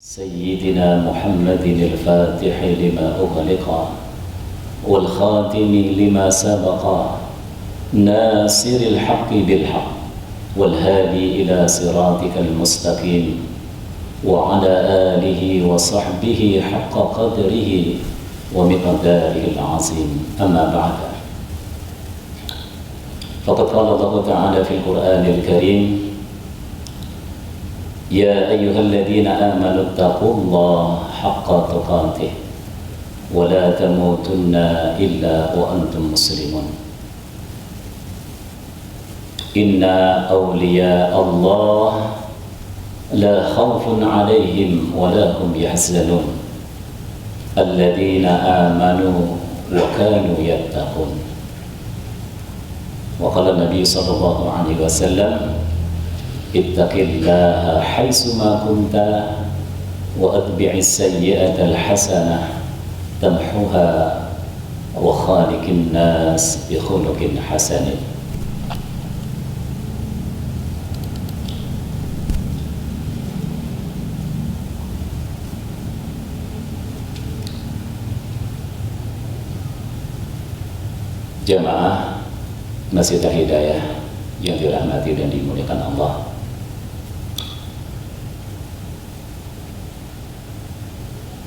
سيدنا محمد الفاتح لما أغلق والخاتم لما سبق ناصر الحق بالحق والهادي إلى صراطك المستقيم وعلى آله وصحبه حق قدره ومقداره العظيم. أما بعد، فقد قال الله تعالى في القرآن الكريم: يا أيها الذين آمنوا اتقوا الله حق تقاته ولا تموتن إلا وأنتم مسلمون. إن أولياء الله لا خوف عليهم ولا هم يحزنون الذين آمنوا وكانوا يتقون. وقال النبي صلى الله عليه وسلم: اتق الله حيثما كنت وأتبع السيئة الحسنة تمحها وخالق الناس بخلق حسن. Jamaah Masjid Al-Hidayah yang dirahmati dan dimuliakan Allah,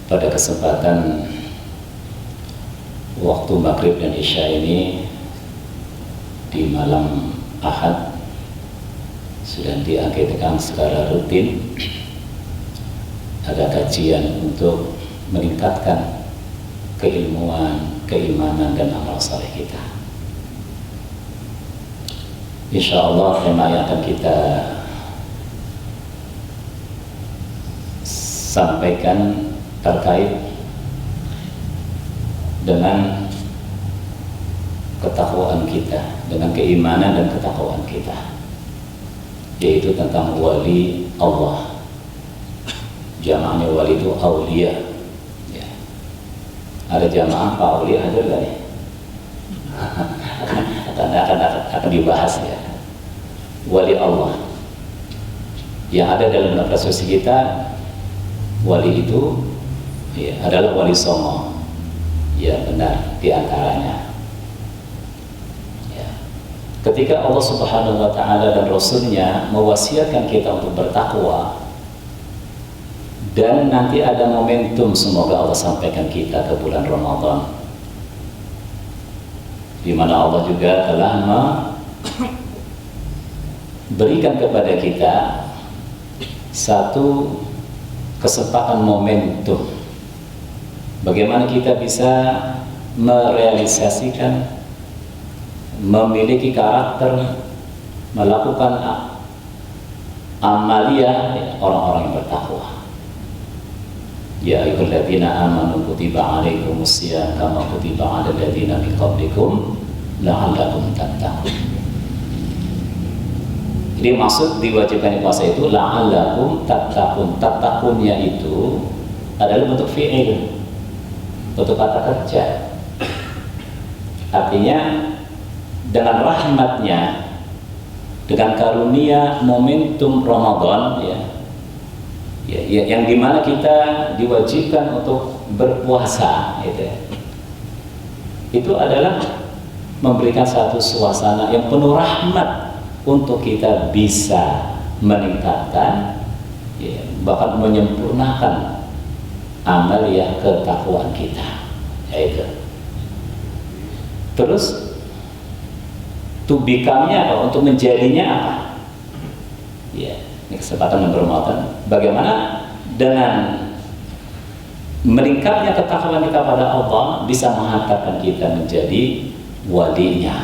pada kesempatan waktu maghrib dan isya ini di malam Ahad sudah diagenda secara rutin ada kajian untuk meningkatkan keilmuan, keimanan dan amal saleh kita. Insya Allah tema yang akan kita sampaikan terkait dengan ketakwaan kita, dengan keimanan dan ketakwaan kita, yaitu tentang wali Allah. Jamaahnya wali itu aulia ya. Ada jamaah Pak Aulia ada gak nih? akan dibahas ya. Wali Allah yang ada dalam nafas kita, wali itu ya, adalah wali songo. Ya benar, diantaranya ya. Ketika Allah Subhanahu wa Ta'ala dan Rasulnya mewasiatkan kita untuk bertakwa, dan nanti ada momentum semoga Allah sampaikan kita ke bulan Ramadan, di mana Allah juga telah memberikan kepada kita satu kesempatan momentum bagaimana kita bisa merealisasikan, memiliki karakter, melakukan amaliyah orang-orang yang bertakwa. Ya ayyuhalladzina amanu kutiba alaikumus syiyam kama kutiba 'alal ladzina min qablikum la'allakum tattaqun. Jadi maksud diwajibkan puasa itu la'allakum tattaqun. Tattaqunnya itu adalah bentuk fi'il, bentuk kata kerja. Artinya dengan rahmatnya, dengan karunia momentum Ramadan ya, yang dimana kita diwajibkan untuk berpuasa itu adalah memberikan satu suasana yang penuh rahmat untuk kita bisa meningkatkan ya, bahkan menyempurnakan amaliyah ketakwaan kita, yaitu terus to become-nya apa? Untuk menjadinya apa? Ya, ini kesempatan Ramadan. Bagaimana dengan meningkatnya ketakwaan kita pada Allah bisa menghantarkan kita menjadi walinya,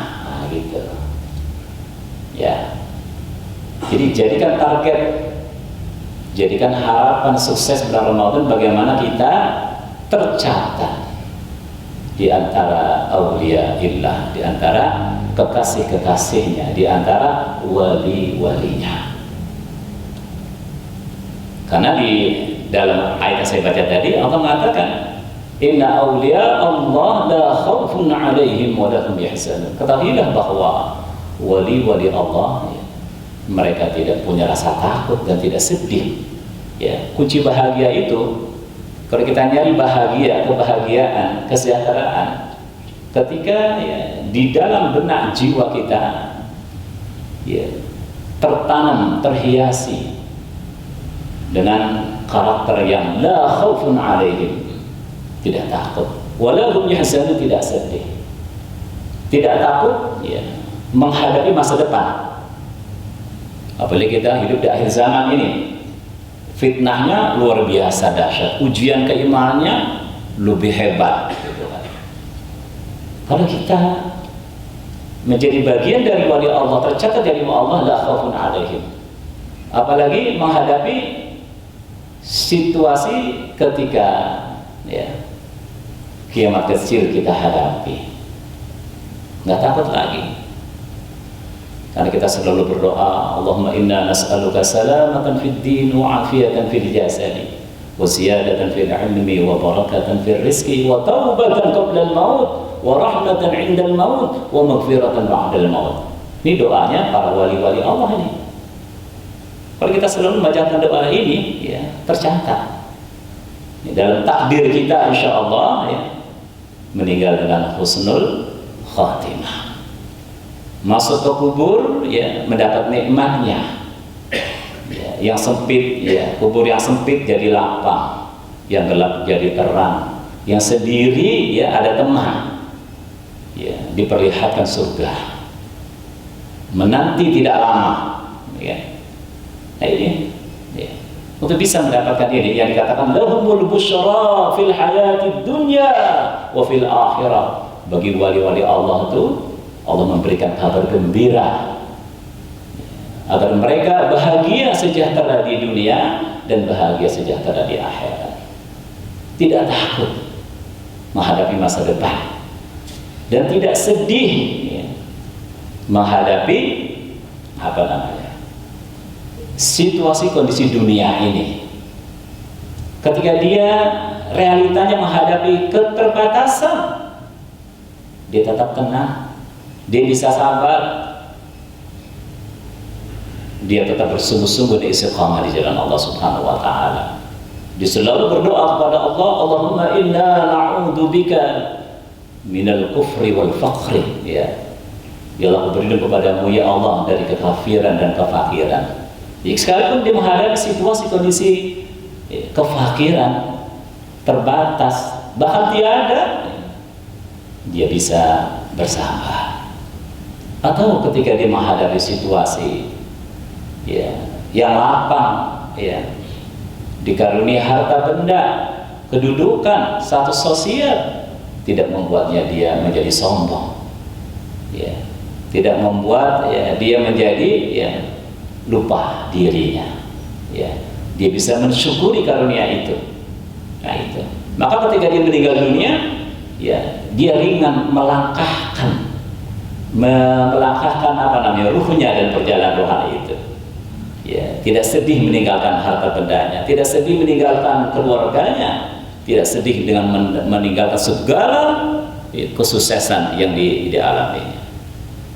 gitu. Ya. Jadi jadikan target, jadikan harapan sukses bulan Ramadan bagaimana kita tercatat di antara aulia illah, di antara kekasih-kekasihnya, di antara wali-walinya. Karena di dalam ayat yang saya baca tadi Allah mengatakan inna awliya Allah la khawfun alaihim wa la hum yahzanun. Ketahuilah bahwa wali-wali Allah mereka tidak punya rasa takut dan tidak sedih Ya, kunci bahagia itu, kalau kita nyari bahagia, kebahagiaan, kesejahteraan, ketika ya, di dalam benak jiwa kita ya, tertanam, terhiasi dengan karakter yang la khaufun alaihim, tidak takut, wala hum yahzanun, tidak sedih, tidak takut ya, menghadapi masa depan. Apalagi kita hidup di akhir zaman ini, fitnahnya luar biasa dahsyat, ujian keimanannya lebih hebat gitu kan. Kalau kita menjadi bagian dari wali Allah, tercatat dari Allah, la khaufun alaihim, apalagi menghadapi situasi ketika ya, kiamat kecil kita hadapi, nggak takut lagi. Karena kita selalu berdoa, Allahumma inna nas'aluka salamatan fid din wa afiyatan fil jasadi wa ziyadatan fil ilmi wa barakatan fil rizqi wa taubatan qabla al-maut wa rahmatan 'inda al-maut wa maghfiratan ba'da al-maut. Ini doanya para wali-wali Allah ini. Kalau kita selalu membacakan doa ini, ya, tercatat dalam takdir kita, insyaallah ya, meninggal dengan husnul khatimah. Masuk ke kubur ya, mendapat nikmatnya ya, yang sempit ya, kubur yang sempit jadi lapang, yang gelap jadi terang, yang sendiri ya ada teman ya, diperlihatkan surga menanti tidak lama ya. Nah ini ya, untuk bisa mendapatkan ini yang dikatakan lahumul busyra fil hayatid dunya wa fil akhirah, bagi wali-wali Allah itu Allah memberikan kabar gembira agar mereka bahagia sejahtera di dunia dan bahagia sejahtera di akhirat. Tidak takut menghadapi masa depan dan tidak sedih ya, menghadapi apa namanya, situasi kondisi dunia ini. Ketika dia realitanya menghadapi keterbatasan, dia tetap tenang. Dia bisa sabar, dia tetap bersungguh-sungguh dan istiqamah di jalan Allah Subhanahu wa Ta'ala. Dia selalu berdoa kepada Allah, Allahumma inna na'udzubika minal kufri wal faqri ya. Ya Allah, berlindung kepadamu ya Allah dari kekafiran dan kefakiran. Jadi sekalipun dia menghadapi situasi kondisi kefakiran, terbatas, bahkan tiada, dia bisa bersabar. Atau ketika dia menghadapi situasi ya, yang lapang ya, dikaruniai harta benda, kedudukan, status sosial, tidak membuatnya dia menjadi sombong ya, tidak membuat ya, dia menjadi ya, lupa dirinya ya, dia bisa mensyukuri karunia itu. Nah itu, maka ketika dia meninggal dunia ya, dia ringan melangkahkan apa namanya, ruhnya dan perjalanan rohani itu ya, tidak sedih meninggalkan harta bendanya, tidak sedih meninggalkan keluarganya, tidak sedih dengan meninggalkan segala ya, kesuksesan yang dialaminya,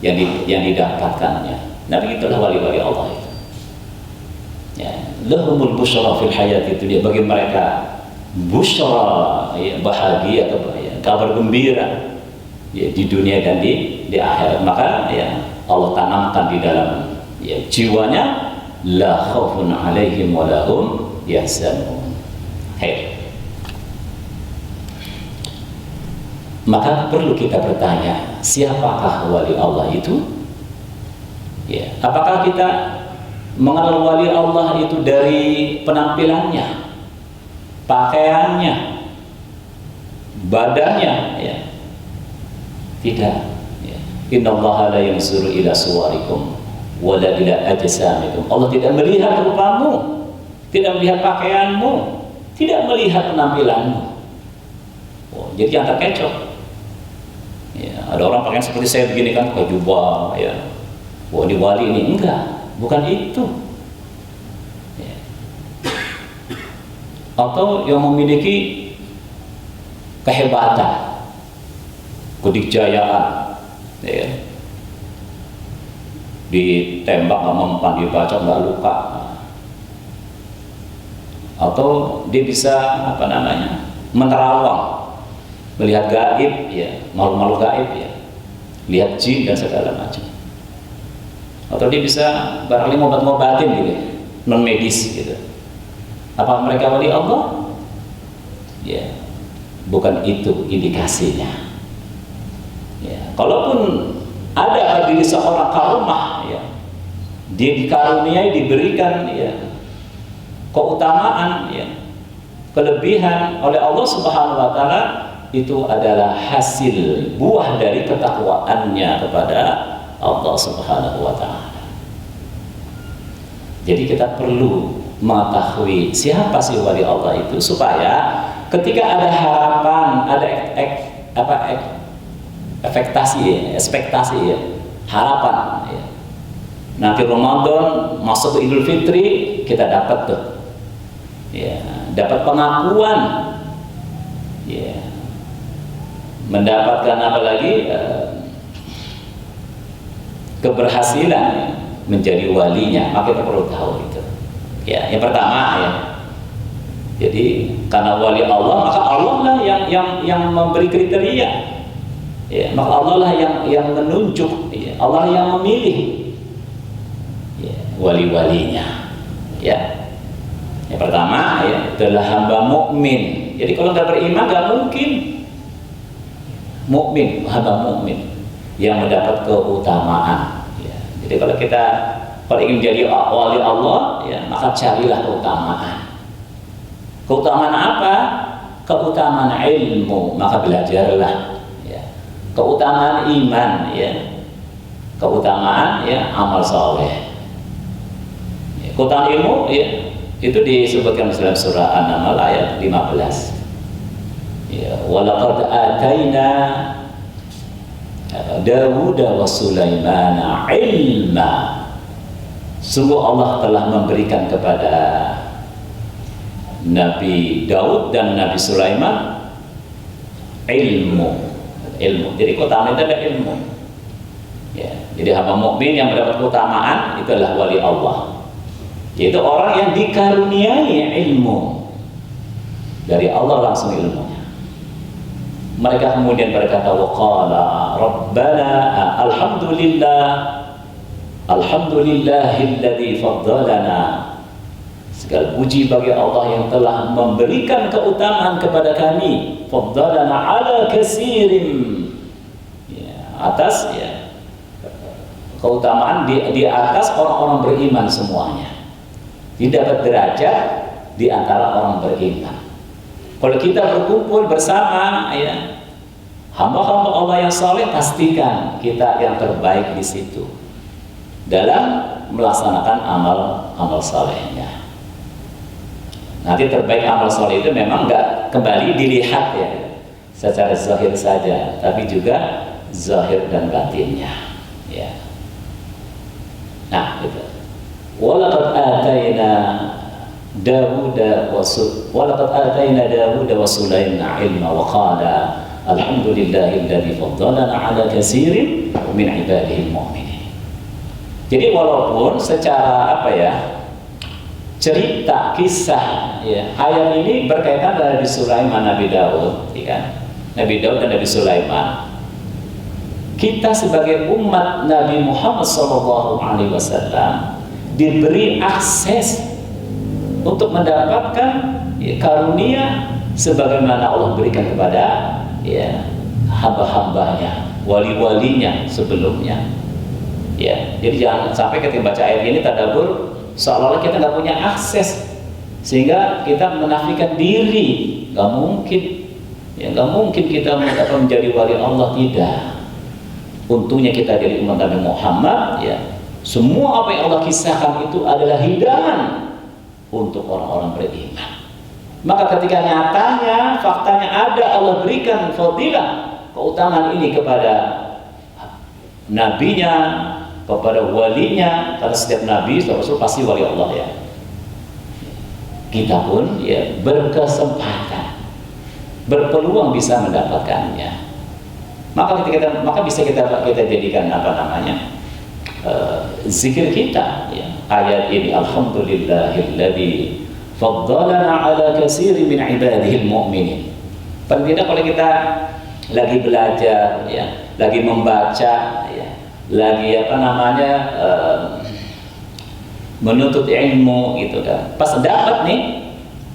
yang didapatkannya. Nah begitulah wali-wali Allah itu ya, lahumul busyra fil hayati dunya, bagi mereka busyra ya, bahagia atau ya, kabar gembira ya, di dunia dan di akhirat. Maka ya, Allah tanamkan di dalam ya, jiwanya la khaufun alaihim wa lahum yahzanun. Maka perlu kita bertanya, siapakah wali Allah itu? Ya, apakah kita mengenal wali Allah itu dari penampilannya, pakaiannya, badannya ya? Tidak ya. Innallaha la yanzuru ila suwarikum wala ila ajsamikum. Allah tidak melihat rupamu, tidak melihat pakaianmu, tidak melihat penampilanmu. Oh, jadi jangan terkecoh ya, ada orang pakaian seperti saya begini kan, pakai jubah ya, wah ini wali ini, enggak, bukan itu ya. Atau yang memiliki kehebatan, kedikjayaan ya, ditembak nggak mempan, dibaca nggak luka. atau dia bisa menerawang, melihat gaib, ya, makhluk-makhluk gaib, ya, lihat jin dan segala macam. Atau dia bisa barangkali ngobat-ngobatin gitu, non medis gitu. Apa mereka wali Allah? Ya, bukan itu indikasinya. Ya, kalaupun ada diri seorang karomah, ya, dia dikaruniai, diberikan, ya, keutamaan, ya, kelebihan oleh Allah Subhanahu wa taala, itu adalah hasil buah dari ketakwaannya kepada Allah Subhanahu wa taala. Jadi kita perlu mengetahui siapa sih wali Allah itu, supaya ketika ada harapan, ada ekspektasi, ya, harapan, ya. Nanti Ramadan masuk ke Idul Fitri, kita dapat tuh, ya, dapat pengakuan, ya, mendapatkan apa lagi, keberhasilan, ya, menjadi walinya. Maka kita perlu tahu itu. Ya, yang pertama, ya. Jadi karena wali Allah, maka Allah lah yang memberi kriteria. Ya, maka Allah lah yang menunjuk, ya, Allah yang memilih, ya, wali-walinya. Ya. Yang pertama, ya, adalah hamba mukmin. Jadi kalau nggak beriman nggak mungkin mukmin, hamba mukmin yang mendapat keutamaan. Ya. Jadi kalau ingin menjadi wali Allah, ya, maka carilah keutamaan. Keutamaan apa? Keutamaan ilmu, maka belajarlah. Ya. Keutamaan iman, ya. Keutamaan, ya, amal soleh. Ya. Keutamaan ilmu, ya, itu disebutkan dalam surah An-Naml ayat 15. Ya, walaqad ataina Dawud wa Sulaiman ilma. Sungguh Allah telah memberikan kepada Nabi Daud dan Nabi Sulaiman ilmu. Jadi keutamaan itu adalah ilmu. Ya, jadi hamba mukmin yang mendapat keutamaan itu adalah wali Allah. Yaitu orang yang dikaruniai ilmu dari Allah, langsung ilmunya. Mereka kemudian berkata, waqala rabbana alhamdulillahilladzi faddalana. Segala puji bagi Allah yang telah memberikan keutamaan kepada kami, faddalana ala katsirin, ya, atas, ya, keutamaan di atas orang-orang beriman semuanya. Didapat derajat di antara orang beriman. Kalau kita berkumpul bersama, ya, hamba-hamba Allah yang saleh, pastikan kita yang terbaik di situ dalam melaksanakan amal salehnya. Nanti terbaik amal saleh itu memang nggak kembali dilihat, ya, secara zahir saja, tapi juga zahir dan batinnya, ya. Nah, itu. Walaqad ataina Dawud wa Sulaiman ilma wa qala alhamdulillahilladzi faddalana ala katsirin min ibadihi mu'minin. Jadi walaupun secara cerita, kisah, ya, ayat ini berkaitan dengan Nabi Sulaiman, Nabi Daud, ya kan? Nabi Daud dan Nabi Sulaiman. Kita sebagai umat Nabi Muhammad SAW diberi akses untuk mendapatkan, ya, karunia sebagaimana Allah berikan kepada, ya, hamba-hambanya, wali-walinya sebelumnya. Ya, jadi jangan sampai ketika baca ayat ini tadabbur seolah-olah kita nggak punya akses, sehingga kita menafikan diri. Nggak mungkin, ya, nggak mungkin kita menjadi wali Allah, tidak. Untungnya kita dari umat Nabi Muhammad, ya, semua apa yang Allah kisahkan itu adalah hidangan untuk orang-orang beriman. Maka ketika nyatanya, faktanya ada, Allah berikan fadilah, keutamaan ini kepada nabinya, kepada walinya, karena setiap nabi, setiap rasul pasti wali Allah, ya. Kita pun, ya, berkesempatan, berpeluang bisa mendapatkannya. Maka bisa kita jadikan zikir kita, ya. Ayat ini, alhamdulillahilladzi faddalana ala katsirin min ibadihi al-mu'minin. Paling tidak kalau kita lagi belajar, ya, lagi membaca, ya, lagi menuntut ilmu gitu kan, pas dapat nih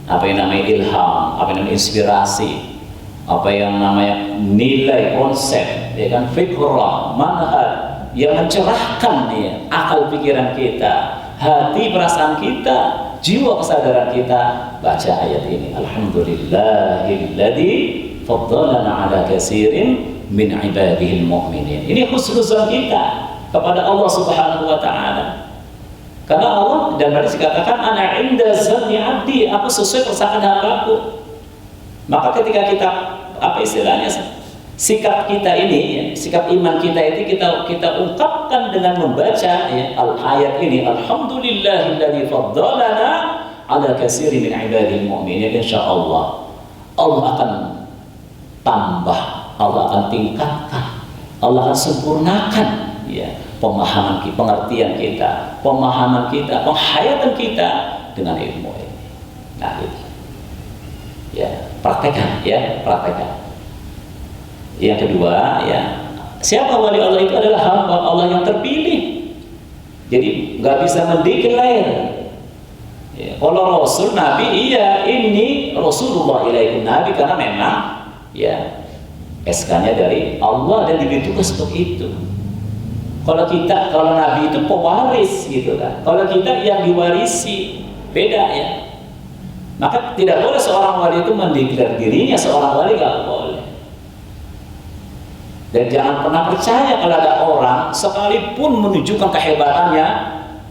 apa yang namanya ilham, apa yang namanya inspirasi, apa yang namanya nilai, konsep, ya kan, fikrah, manhaj yang mencerahkan dia akal pikiran kita, hati perasaan kita, jiwa kesadaran kita, baca ayat ini, alhamdulillahilladzi faddalana ala katsirin min ibadihil mu'minin. Ini husnuzan kita kepada Allah Subhanahu wa taala. Karena Allah dan hadis dikatakan ana inda zanni abdi, aku sesuai persangkaan hambaku. Maka ketika kita sikap kita ini, ya, sikap iman kita itu kita ungkapkan dengan membaca, ya, ayat ini, alhamdulillahilladzi faddalana ala katsirin min ibadil mu'minin. Insyaallah Allah akan tambah, Allah akan tingkatkan, Allah akan sempurnakan, ya, pemahaman kita, pengertian kita, pemahaman kita, penghayatan kita dengan ilmu ini. Nah, itu. Ya, praktekkan, ya, praktekkan. Yang kedua, ya, siapa wali Allah? Itu adalah hamba Allah yang terpilih. Jadi nggak bisa mendikir lain. Ya, kalau Rasul Nabi, iya, ini Rasulullah ilaikum Nabi, karena memang, ya, SK-nya dari Allah dan diberi tugas untuk itu. Kalau Nabi itu pewaris gitu kan. Kalau kita yang diwarisi, beda, ya. Maka tidak boleh seorang wali itu mendeklar dirinya seorang wali, nggak boleh. Dan jangan pernah percaya kalau ada orang sekalipun menunjukkan kehebatannya,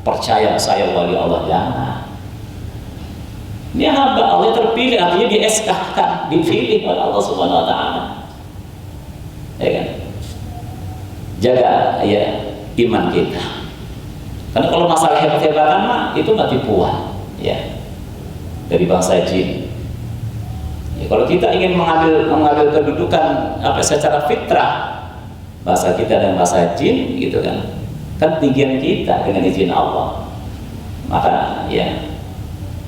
percaya saya wali Allah, jangan. Ini hamba Allah terpilih, artinya di SK-kan, dipilih oleh Allah Subhanahu wa taala. Ya kan? Jaga, ya, iman kita. Karena kalau masalah hebat-hebatan mah itu nggak tipuan, ya, dari bangsa jin. Ya, kalau kita ingin mengambil kedudukan secara fitrah, bahasa kita dan bahasa jin, gitu kan tinggian kita dengan izin Allah. Maka, ya,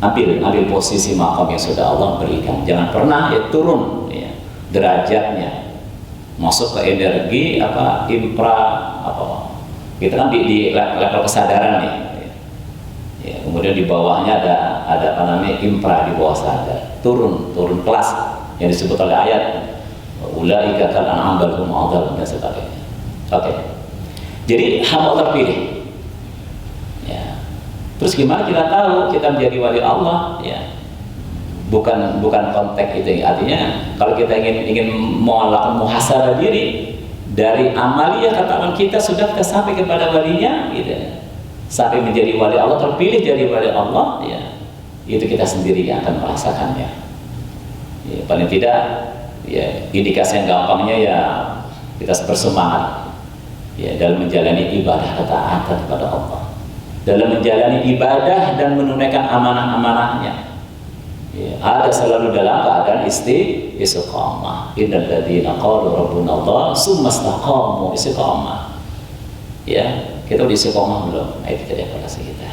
ambil posisi makam yang sudah Allah berikan. Jangan pernah, ya, turun, ya, derajatnya, masuk ke energi kita kan di level kesadaran nih, ya, kemudian di bawahnya ada impra di bawah sadar, turun kelas yang disebut oleh ayat ulaika kal an'am bal hum adall dan sebagainya. Oke. Jadi hamba terpilih, ya. Terus gimana kita tahu kita menjadi wali Allah, ya? Bukan konteks itu, artinya kalau kita ingin melakukan muhasabah diri dari amaliyah katakan kita sudah sampai kepada walinya, gitu, sampai menjadi wali Allah, terpilih jadi wali Allah, ya, itu kita sendiri yang akan merasakannya. Ya, paling tidak, ya, indikasi yang gampangnya, ya, kita bersemangat, ya, dalam menjalani ibadah ketaatan kepada Allah, dalam menjalani ibadah dan menunaikan amanah-amanahnya. Ya, ada selalu dalam keadaan istiqamah. Innal ladzina qalu rabbuna Allah tsumma istaqamu, istiqamah. Ya, kita udah istiqamah belum? Nah, itu jadi evaluasi kita.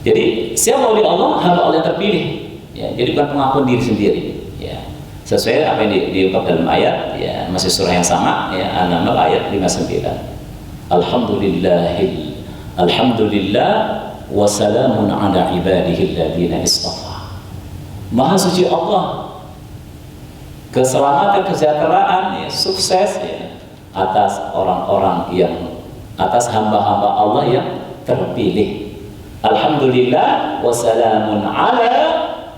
Jadi siapa wali Allah? Hamba Allah yang terpilih. Ya, jadi bukan pengakuan diri sendiri. Ya, sesuai apa yang diungkap dalam ayat, ya, masih surah yang sama, ya, An-Naml ayat 59. Alhamdulillah wa salamun ala ibadihi alladzina istafa. Maha suci Allah, keselamatan, kesejahteraan, ya, sukses, ya, atas hamba-hamba Allah yang terpilih. Alhamdulillah wa salamun ala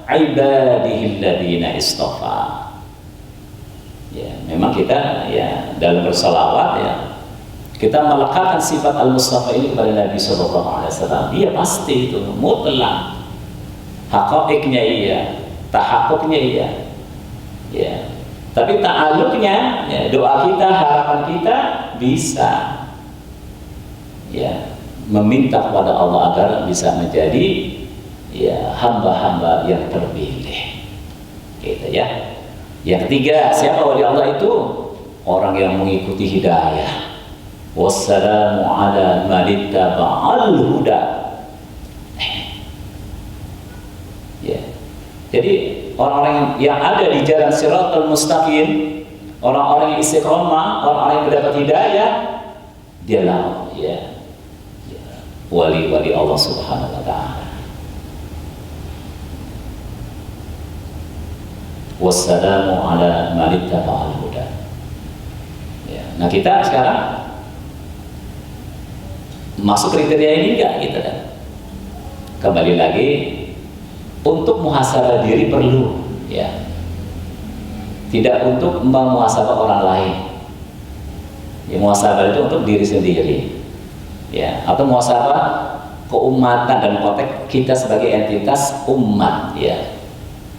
ibadihi alladzina istafa. Ya, memang kita, ya, dalam bersalawat, ya, kita melekatkan sifat al-Mustafa ini kepada Nabi sallallahu alaihi wasallam. Dia pasti itu mutlak. Haqaiqnya iya, tahaqquqnya iya, ya. Tapi ta'alluqnya, ya, doa kita, harapan kita bisa, ya, meminta kepada Allah agar bisa menjadi, ya, hamba-hamba yang terpilih, gitu, ya. Yang ketiga, siapa wali Allah itu? Orang yang mengikuti hidayah. Wassalamu ala man ittaba'al huda. Jadi orang-orang yang ada di jalan Shiratal Mustaqim, orang-orang yang istiqomah, orang-orang yang mendapat hidayah, dialah ya wali-wali Allah Subhanahu wa taala. Wassalamu ala man ittaba'al huda. Ya. Nah, kita sekarang masuk kriteria ini enggak gitu kan? Kembali lagi, untuk muhasabah diri perlu, ya. Tidak untuk memuhasabah orang lain. Ya, muhasabah itu untuk diri sendiri, ya. Atau muhasabah keumatan dan konteks kita sebagai entitas umat, ya.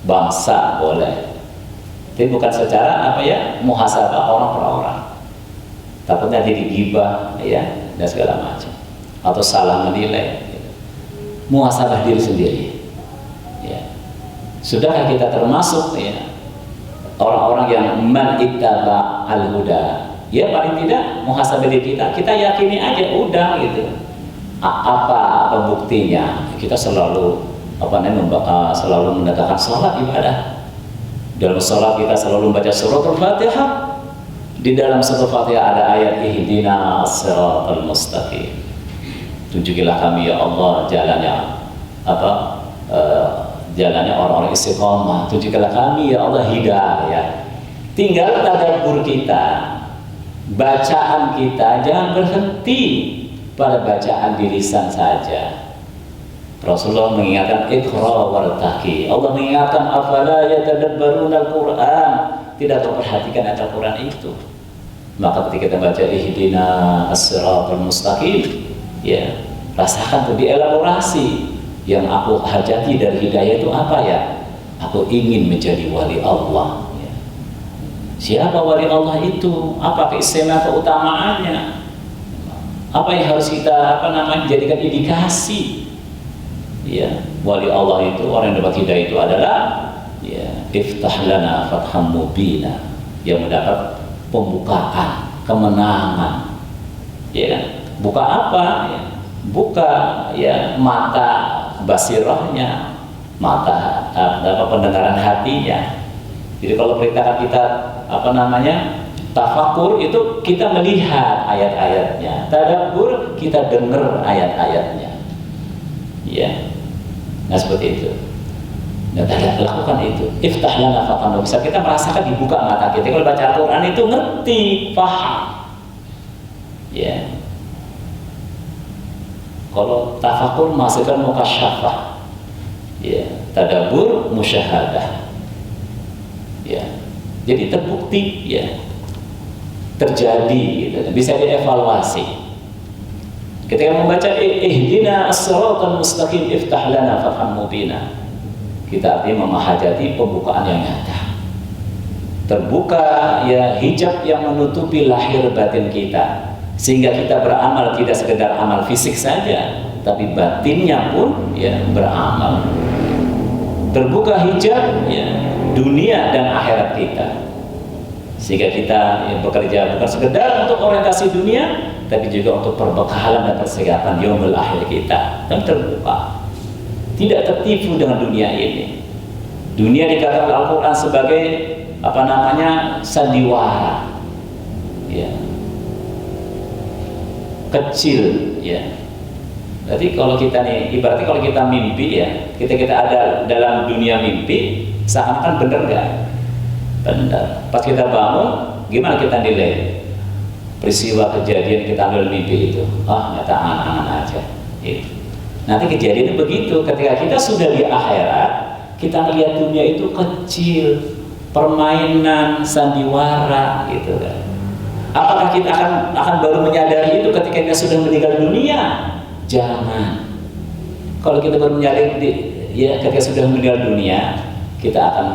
Bangsa boleh. Tapi bukan secara apa ya, muhasabah orang per orang. Takutnya jadi gibah, ya, dan segala macam. Atau salah menilai. Muhasabah diri sendiri, ya. Sudahkah kita termasuk ya orang-orang yang man ittaba al huda? Ya paling tidak muhasabah diri kita yakini aja udah gitu. Apa buktinya? Kita selalu selalu menegakkan sholat ibadah. Dalam sholat kita selalu membaca suratul Fatihah. Di dalam suratul Fatihah ada ayat ihdinas siratal mustaqim. Tunjukilah kami ya Allah jalannya jalannya orang-orang istiqomah. Tunjukilah kami ya Allah hidayah. Tinggal tadabbur kita, bacaan kita jangan berhenti pada bacaan di lisan saja. Rasulullah mengingatkan iqra wartaqi. Allah mengingatkan afala yatadabbaruna al-Qur'an. Tidak memperhatikan Al-Qur'an itu. Maka ketika kita baca ihdinas siratal mustaqim, ya, rasakan tuh dielaborasi. Yang aku hajati dari hidayah itu apa ya? Aku ingin menjadi wali Allah, ya. Siapa wali Allah itu? Apa keistimewaan keutamaannya? Apa yang harus kita jadikan indikasi? Ya, wali Allah itu, orang yang dapat hidayah itu adalah ya, iftah lana fatham mubina, yang mendapat pembukaan, kemenangan. Ya, buka apa? Ya, buka ya mata basirahnya, mata pendengaran hatinya. Jadi kalau perintah kita tafakur itu kita melihat ayat-ayatnya, tadabbur kita dengar ayat-ayatnya, ya. Nah seperti itu. Nah, lakukan itu. Iftah lana fatham, bisa kita merasakan dibuka mata kita. Kalau baca Al-Quran itu ngerti, paham, ya. Kalau tafakur menghasilkan mukasyafah, ya, tadabbur musyahadah, ya. Jadi terbukti, ya, terjadi, gitu. Bisa dievaluasi. Ketika membaca ihdina as-siratal mustaqim iftah lana fatham mubina, kita artinya memahajati pembukaan yang nyata. Terbuka ya hijab yang menutupi lahir batin kita, sehingga kita beramal tidak sekedar amal fisik saja, tapi batinnya pun ya beramal. Terbuka hijab ya dunia dan akhirat kita, sehingga kita ya, bekerja bukan sekedar untuk orientasi dunia, tapi juga untuk perbekalan dan persiapan yaumul akhir kita. Dan terbuka, tidak tertipu dengan dunia ini. Dunia dikatakan Al-Quran sebagai sandiwara, ya, kecil, ya. Jadi kalau kita ibaratnya kalau kita mimpi, ya, kita ada dalam dunia mimpi, seakan-akan benar nggak? Benar. Pas kita bangun, gimana kita nilai peristiwa kejadian kita ambil mimpi itu? Nyata angan-angan aja. Gitu. Nanti kejadiannya begitu. Ketika kita sudah di akhirat, kita melihat dunia itu kecil, permainan, sandiwara, gitu kan. Apakah kita akan baru menyadari itu ketika kita sudah meninggal dunia? Jangan. Kalau kita baru menyadari ketika sudah meninggal dunia, kita akan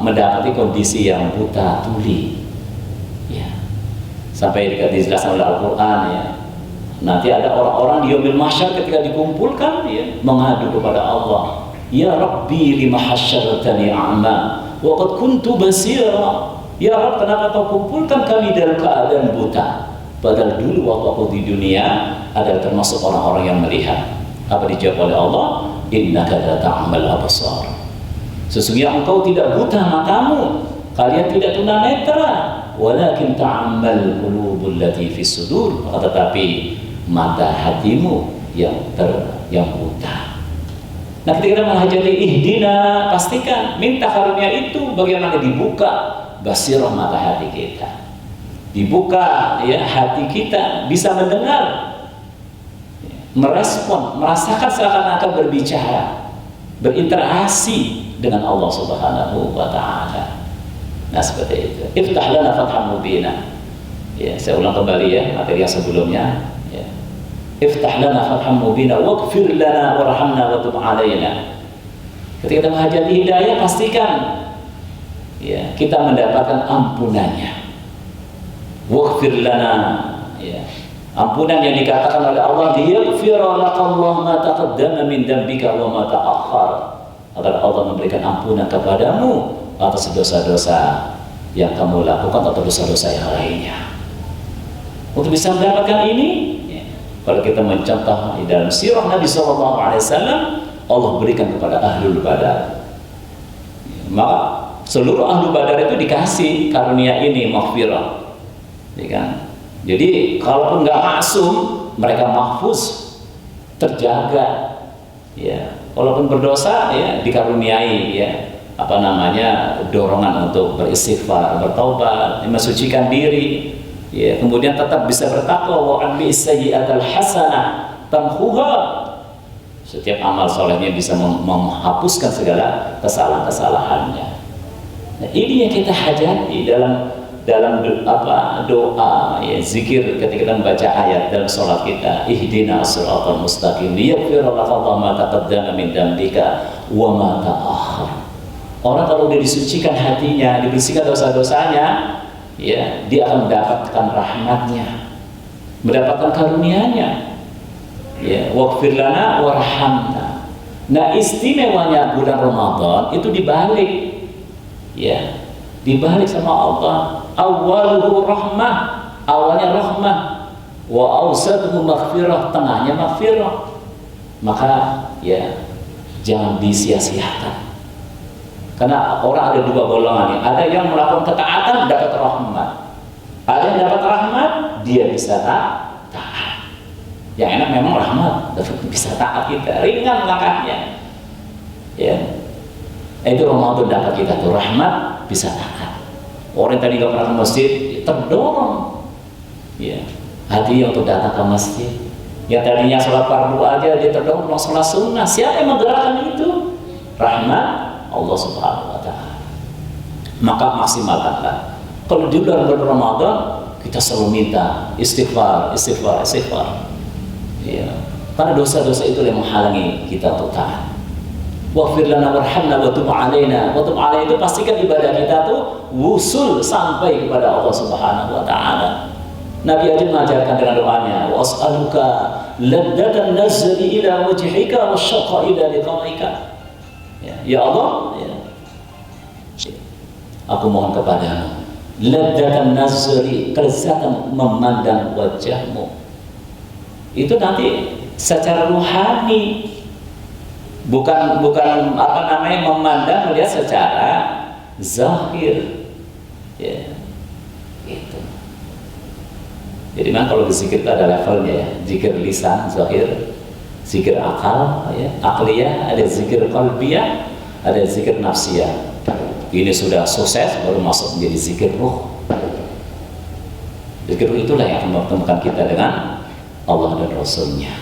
mendapati kondisi yang buta tuli, ya. Sampai dijelaskan oleh Al-Quran, ya. Nanti ada orang-orang di yaumil mahsyar ketika dikumpulkan, ya, mengadu kepada Allah, ya Rabbi lima hasyartani a'ma wa qad kuntu basira. Ya Rabb, kenapa kau kumpulkan kami dalam keadaan buta? Padahal dulu waktu aku di dunia adalah termasuk orang-orang yang melihat. Apa dijawab oleh Allah? innaka la ta'mal absar. Sesungguhnya engkau tidak buta matamu, kalian tidak tunanetra, walakin ta'ammal qulubul lati fis sudur, tetapi mata hatimu yang buta. Nah, ketika kita menghajati ihdina, pastikan minta karunia itu bagaimana dibuka basirah mata hati kita, dibuka ya hati kita, bisa mendengar, merespon, merasakan seakan-akan berbicara, berinteraksi dengan Allah Subhanahu wa Ta'ala. Nah, seperti itu. Iftah lana fathan mubina. Ya, saya ulang kembali ya materi yang sebelumnya. Ya. Iftah lana fathan mubina waghfir lana warhamna wa tub alaina. Ketika kita menghajati hidayah, pastikan ya, kita mendapatkan ampunannya. Waghfir lana, ya. Ampunan yang dikatakan oleh Allah, liyaghfira lakallahu ma taqaddama min dhanbika wa ma ta'akhkhar. Agar Allah memberikan ampunan kepadamu atas dosa-dosa yang kamu lakukan atau dosa-dosa yang lainnya. Untuk bisa mendapatkan ini, ya, kalau kita mencontoh di dalam sirah Nabi SAW, Allah berikan kepada Ahlul Badar. Maka seluruh Ahlul Badar itu dikasih karunia ini, maghfirah, ya kan? Jadi kalaupun nggak maksum, mereka mahfuz, terjaga, ya. Walaupun berdosa, ya dikaruniai, ya apa namanya, dorongan untuk beristighfar, bertaubat, mensucikan diri, ya, kemudian tetap bisa bertakwa. Wa anbi sayyi'atal hasanah tamhuha. Setiap amal solehnya bisa menghapuskan segala kesalahan-kesalahannya. Nah, ini yang kita hajati dalam doa, ya, zikir ketika kita membaca ayat dalam sholat kita, ihdina as-siratal mustaqim liyaghfira lakallahu ma taqaddama min dhanbika wa ma ta'akhkhar. Orang kalau udah disucikan hatinya, dibersihkan dosa-dosanya, ya, dia akan mendapatkan rahmatnya, mendapatkan karunia-Nya. Ya, waghfir lana warhamna. Nah, istimewanya bulan Ramadan itu dibalik, ya, dibalik sama Allah. Awwaluhu rahmah, awalnya rahmah, wa awsatuhu maghfirah, tengahnya maghfirah. Maka ya jangan disia-siakan. Karena orang ada dua golongan, ada yang melakukan ketaatan dapat rahmat, ada yang dapat rahmat dia bisa taat. Yang enak memang rahmat, bisa taat kita, ringan langkahnya. Ya, itu Ramadan dapat kita tuh rahmat, bisa taat. Orang yang tadi gak pernah ke masjid, terdorong, ya, hatinya untuk datang ke masjid. Yang tadinya sholat fardu aja, dia terdorong untuk sholat sunnah. Siapa yang menggerakkan itu? Rahmat Allah Subhanahu wa Ta'ala. Maka maksimalkanlah. Kalau di bulan Ramadan, kita selalu minta istighfar. Ya. Karena dosa-dosa itu yang menghalangi kita untuk taat. Waghfir lana warhamna wa tub alaina. Wa tub alaina itu pastikan ibadah kita tuh wusul sampai kepada Allah Subhanahu wa Ta'ala. Nabi aja mengajarkan dengan doanya, wa as'aluka laddatan nazri ila wajhika wa syaqqa ila liqa'ika. Ya Allah, ya, aku mohon kepadamu laddatan nazri, kelezatan memandang wajahmu. Itu nanti secara ruhani, bukan apa namanya memandang, melihat secara zahir, ya, itu. Jadi memang kalau zikir itu ada levelnya, ya, zikir lisan zahir, zikir akal, ya, akliyah, ada zikir qalbiyah, ada zikir nafsiyah. Ini sudah sukses, baru masuk menjadi zikir ruh. Zikir ruh itulah yang akan mempertemukan kita dengan Allah dan Rasulnya.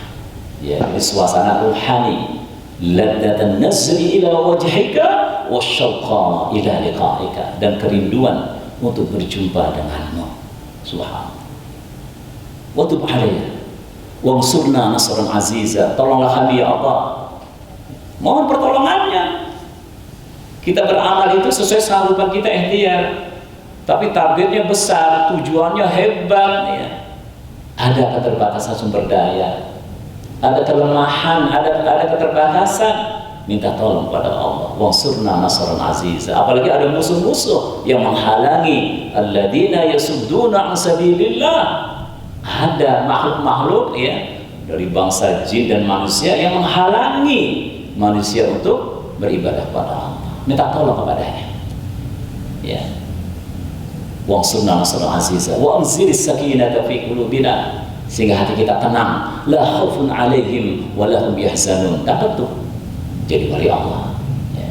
Ya, ini suasana ruhani. Laddatan nazri ila wajhika wasyauqa ila liqa'ika, dan kerinduan untuk berjumpa denganmu. Subhanallah. Wa tub alayna wansurna nasran aziza. Tolonglah kami ya Allah. Mohon pertolongannya. Kita beramal itu sesuai sanggupan kita, ikhtiar. Tapi targetnya besar, tujuannya hebat, ya. Ada keterbatasan sumber daya, ada kelemahan, ada keterbatasan, minta tolong pada Allah. Wansurna nasran aziza. Apalagi ada musuh-musuh yang menghalangi, alladzina yasudduna an sabilillah. Ada makhluk-makhluk, ya, dari bangsa jin dan manusia yang menghalangi manusia untuk beribadah kepada Allah, minta tolong kepadanya. Ya. Wansurna nasran aziza wa anzilis sakinata fi qulubina, sehingga hati kita tenang, la khaufun alaihim wa lahum yahzanun. Dapat tuh jadi wali Allah. Ya.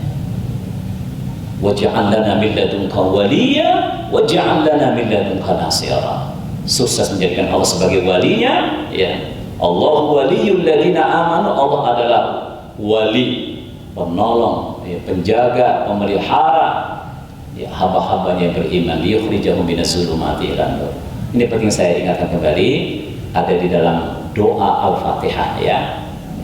Waj'al lana min ladunka waliya waj'al lana min ladunka nasira. Sukses menjadikan Allah sebagai walinya, ya. Allahu waliyul ladzina amanu, Allah adalah wali, penolong, ya, penjaga, pemelihara, ya, hamba-hambanya yang beriman, liyukhrijahum minas zulumati ilan nur. Ini penting saya ingatkan kembali, ada di dalam doa Al-Fatihah, ya.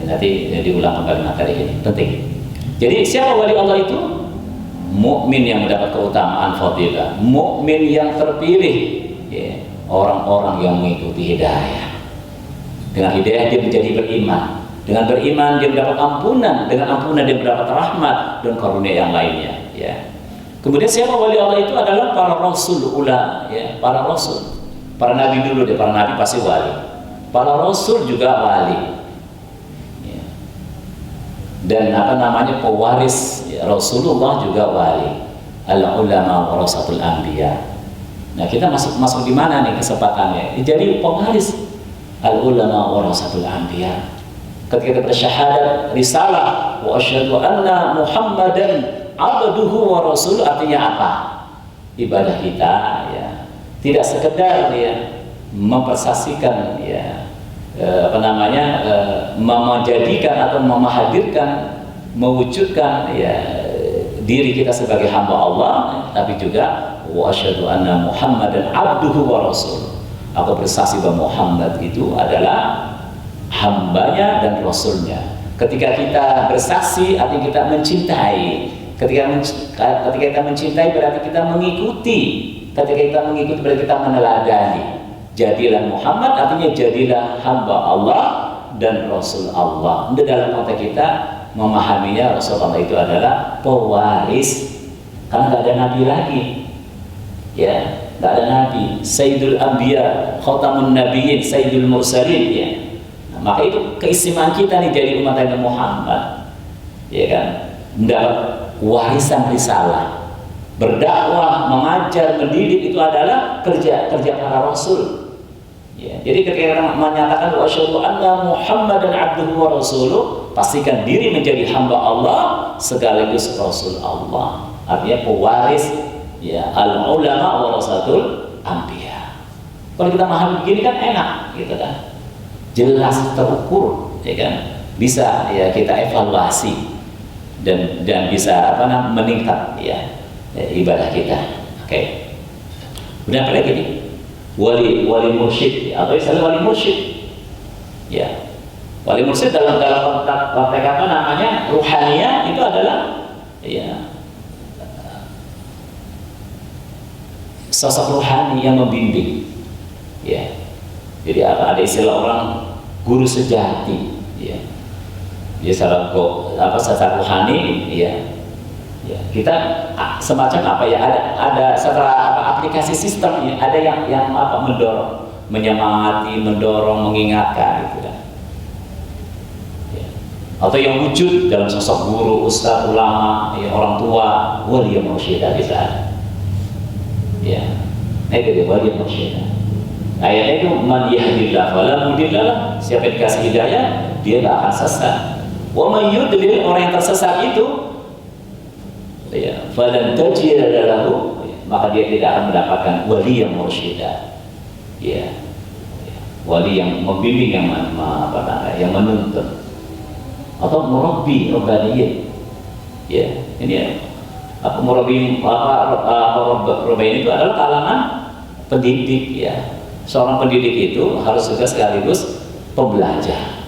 Nanti diulang kembali materi ini, penting. Jadi siapa wali Allah itu? Mukmin yang mendapat keutamaan fadilah, mukmin yang terpilih, ya. Orang-orang yang mengikuti hidayah. Dengan hidayah dia menjadi beriman. Dengan beriman dia mendapat ampunan, dengan ampunan dia mendapat rahmat dan karunia yang lainnya, ya. Kemudian siapa wali Allah itu adalah para rasul ula, ya, para rasul. Para nabi dulu deh, para nabi pasti wali. Para rasul juga wali. Ya. Dan apa namanya pewaris, ya, Rasulullah juga wali. Al ulama warasatul anbiya. Nah, kita masuk di mana nih kesempatannya? Jadi pewaris al ulama warasatul anbiya. Ketika kita bersyahadat risalah wa asyhadu anna Muhammadan abduhu wa rasul, artinya apa? Ibadah kita, ya, tidak sekedar, ya, mempersaksikan, ya, menjadikan atau memahadirkan, mewujudkan, ya, diri kita sebagai hamba Allah, tapi juga wa asyhadu anna Muhammadan abduhu wa rasul. Aku bersaksi bahwa Muhammad itu adalah hambanya dan rasulnya. Ketika kita bersaksi, artinya kita mencintai. Ketika kita mencintai berarti kita mengikuti. Ketika kita mengikuti berarti kita meneladani. Jadilah Muhammad, artinya jadilah hamba Allah dan Rasul Allah. Dalam konteks kita memahaminya, Rasul Allah itu adalah pewaris, karena nggak ada nabi lagi, ya, nggak ada nabi. Sayyidul Anbiya, Khatamun Nabiyyin, Sayyidul Mursalin, ya. Nah, maka itu keistimewaan kita nih jadi umat Nabi Muhammad, ya kan, mendapat warisan risalah. Berdakwah, mengajar, mendidik itu adalah kerja para rasul. Ya, jadi ketika kita menyatakan wa asyhadu anna Muhammadan abduhu wa rasuluh, pastikan diri menjadi hamba Allah sekaligus rasul Allah. Artinya pewaris, ya, al ulama warasatul anbiya. Kalau kita memahami begini kan enak, gitu kan. Jelas terukur, ya kan. Bisa, ya, kita evaluasi dan bisa meningkat, ya, ibadah kita. Oke. Kemudian apa lagi nih? Wali mursyid, atau istilah wali mursyid, ya. Wali mursyid dalam konteks apa namanya ruhaniyah itu adalah, ya, sosok ruhani yang membimbing, ya. Jadi ada istilah orang guru sejati, ya. Dia secara ruhani, ya. Ya, kita semacam apa, ya, ada setelah aplikasi sistem, ya, ada yang mendorong, menyemangati, mendorong, mengingatkan, gitu kan. Ya. Atau yang wujud dalam sosok guru, ustaz, ulama, ya, orang tua, wali mursyidah bisa. Ya. Nah, itu dia wali mursyidah. Ayatnya itu man yahdillah fala mudhillalah, siapa yang dikasih hidayah dia tidak akan sesat. Wa may yudlil, orang yang tersesat itu, ya, falan tajid lahu, maka dia tidak akan mendapatkan wali yang mursyidah, ya, wali yang membimbing, yang menuntun, atau murabbi rabbaniyyin, ya. Ini ya, murabbi rabbaniyyin itu adalah kalangan pendidik, ya. Seorang pendidik itu harus juga sekaligus pembelajar.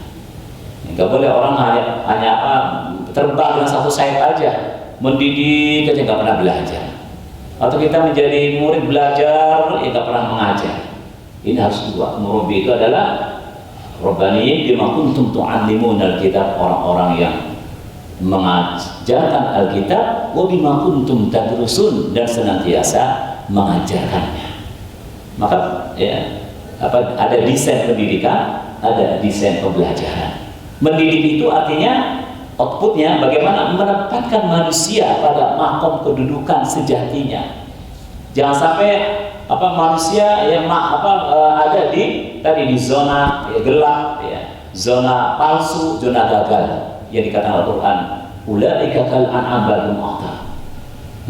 Enggak boleh orang hanya terbang dengan satu sayap aja, mendidik aja nggak pernah belajar. Atau kita menjadi murid belajar, ya nggak pernah mengajar. Ini harus dua. Murabbi itu adalah Rabbaniyyin bima kuntum tu'allimunal kitab, orang-orang yang mengajarkan Alkitab, wa bima kuntum tadrusun, dan senantiasa mengajarkannya. Maka, ya, ada desain pendidikan, ada desain pembelajaran. Mendidik itu artinya outputnya bagaimana menempatkan manusia pada makom kedudukan sejatinya. Jangan sampai manusia yang ada di zona gelap, ya, zona palsu, zona gagal yang dikatakan Al-Quran. Ulaika kal an'am bal hum adall.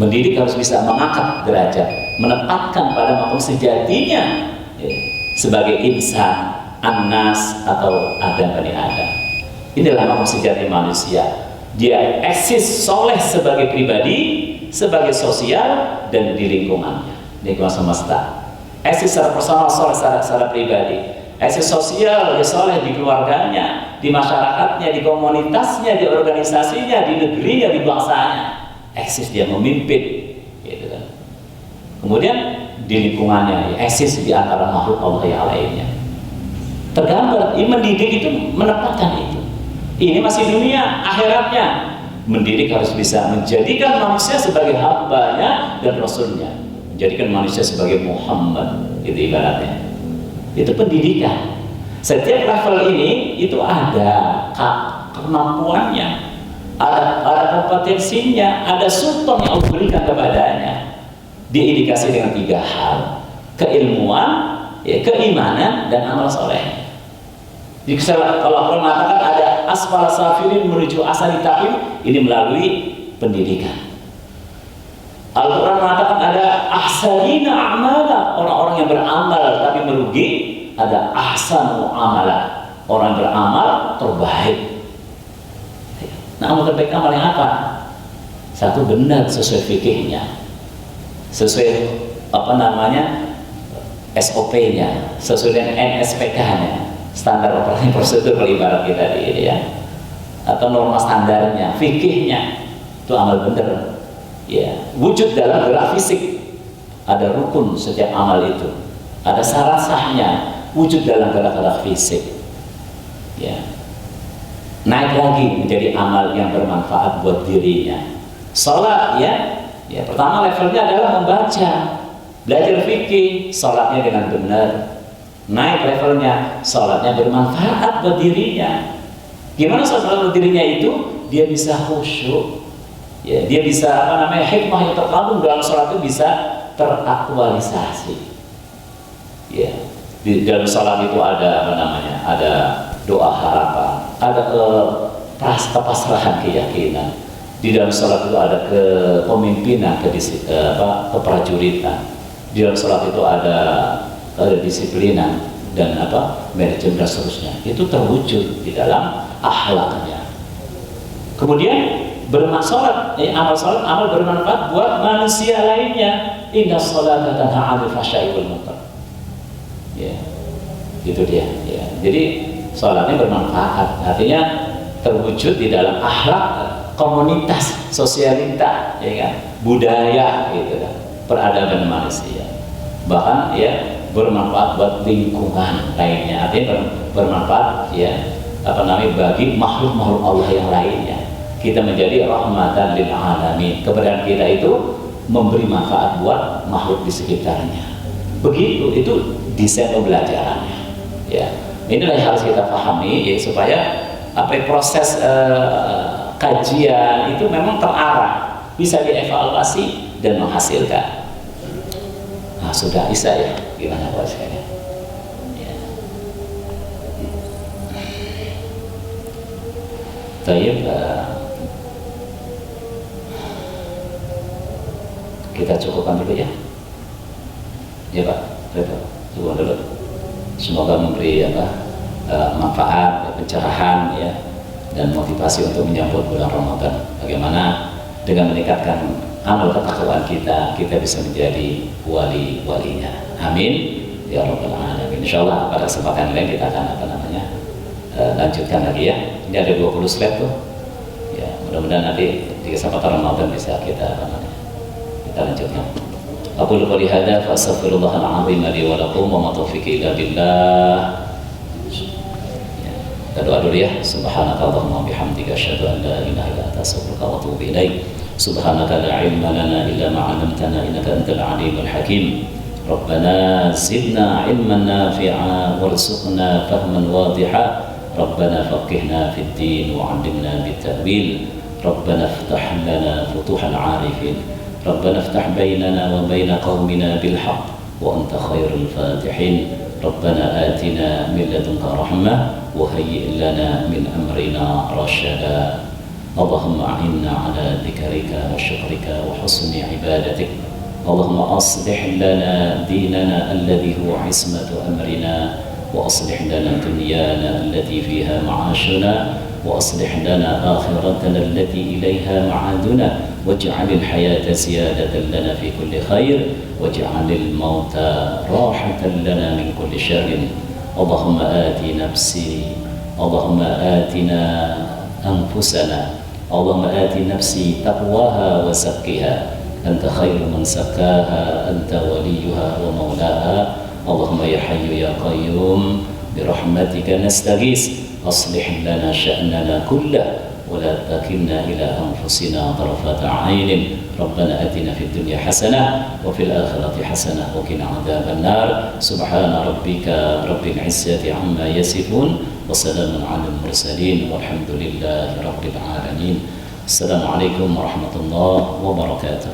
Mendidik harus bisa mengangkat derajat, menempatkan pada makom sejatinya, ya, sebagai insan, annas atau Adam Bani Adam. Inilah makom sejati manusia. Dia eksis soleh sebagai pribadi, sebagai sosial, dan di lingkungannya, lingkungan semesta. Eksis secara personal, soleh secara pribadi. Eksis sosial, dia soleh di keluarganya, di masyarakatnya, di komunitasnya, di organisasinya, di negerinya, di bangsanya. Eksis dia memimpin, gitu kan. Kemudian di lingkungannya, ya, eksis di antara makhluk Allah yang lainnya. Tergambar, mendidik itu menempatkan itu. Ini masih dunia, akhiratnya. Mendidik harus bisa menjadikan manusia sebagai hambanya dan rasulnya, menjadikan manusia sebagai Muhammad, itu ibaratnya. Itu pendidikan. Setiap level ini itu ada kemampuannya, ada kompetensinya, ada sultan yang Allah berikan kepadanya. Diindikasi dengan 3 hal: keilmuan, ya, keimanan, dan amal soleh. Jadi kalau Allah mengatakan ada asfal safirin menuju asali taqim, ini melalui pendidikan. Al-Quran mengatakan ada ahsanina a'mala, orang-orang yang beramal tapi merugi. Ada ahsanu amala, orang beramal terbaik. Nah, amal terbaik amal yang apa? Satu, benar sesuai fikihnya, sesuai SOP-nya, sesuai dengan NSPK-nya, standar operasi prosedur kalau ibarat kita di ini, ya, atau norma standarnya, fikihnya, itu amal benar. Ya, wujud dalam gerak fisik, ada rukun setiap amal itu, ada syarat sahnya, wujud dalam gerak-gerak fisik. Ya, naik lagi menjadi amal yang bermanfaat buat dirinya. Salat, ya, pertama levelnya adalah membaca, belajar fikih, salatnya dengan benar. Naik levelnya, salatnya bermanfaat buat dirinya. Gimana salat buat dirinya itu? Dia bisa khusyuk, ya, dia bisa hikmah yang terkandung dalam salat itu bisa teraktualisasi. Ya, di dalam salat itu ada ada doa harapan, ada kepasrahan keyakinan. Di dalam salat itu ada kepemimpinan, keprajuritan. Di dalam salat itu ada disiplinan dan manajemen dan seterusnya. Itu terwujud di dalam akhlaknya. Kemudian bermasalah, amal salat, amal bermanfaat buat manusia lainnya. Inna sholata tanha 'anil fahsya'i wal munkar. Ya, itu dia. Ya. Jadi salatnya bermanfaat, artinya terwujud di dalam akhlak, komunitas, sosialita, ya kan, budaya, gitu kan, peradaban manusia. Bahkan, ya, bermanfaat buat lingkungan lainnya, artinya bermanfaat, ya, bagi makhluk-makhluk Allah yang lainnya. Kita menjadi rahmatan lil alamin. Keberadaan kita itu memberi manfaat buat makhluk di sekitarnya. Begitu, itu desain pembelajarannya. Ya, inilah yang harus kita pahami, ya, supaya proses kajian itu memang terarah, bisa dievaluasi dan menghasilkan. Nah, sudah bisa, ya, gimana Pak sekalian? Ya. Baik, kita cukupkan dulu, ya. Ya Pak, cukup dulu. Semoga memberi manfaat, pencerahan, ya, dan motivasi untuk menyambut bulan Ramadan. Bagaimana dengan meningkatkan amal ketakwaan kita bisa menjadi wali-walinya. Amin ya rabbal alamin. Insyaallah pada kesempatan lain kita akan lanjutkan lagi, ya. Ini ada 20 slide tuh. Ya, mudah-mudahan nanti di kesempatan Ramadan bisa kita lanjutkan. Aku qouli hadza fa astaghfirullahal azim li wa lakum wa ma taufiqi illa billah. Kita doa dulu, ya. Subhanakallahumma bihamdika asyhadu an la ilaha illa anta astaghfiruka wa atubu ilaik. Subhanaka la ilma lana illa ma 'allamtana innaka antal alimul hakim. Rabbana zidna ilman nafi'a warzuqna fahman wadiha ربنا فقهنا في الدين وعلمنا بالتأويل ربنا افتح لنا فتوح العارفين ربنا افتح بيننا وبين قومنا بالحق وأنت خير الفاتحين ربنا آتنا من لدنك رحمة وهيئ لنا من أمرنا رشدا اللهم أعنا على ذكرك وشكرك وحسن عبادتك اللهم أصلح لنا ديننا الذي هو عصمة أمرنا وأصلح لنا دنيانا التي فيها معاشنا وأصلح لنا آخرتنا التي إليها معادنا واجعل الحياة زيادة لنا في كل خير واجعل الموت راحة لنا من كل شر اللهم آتنا أنفسنا اللهم آت نفسي تقواها وزكها أنت خير من زكاها أنت وليها ومولاها اللهم يا حي يا قيوم برحمتك نستغيث أصلح لنا شأننا كله ولا تكلنا إلى أنفسنا طرفة عين ربنا آتنا في الدنيا حسنة وفي الآخرة حسنة وقنا عذاب النار سبحان ربك رب العزة عما يصفون وسلام على المرسلين والحمد لله رب العالمين السلام عليكم ورحمة الله وبركاته.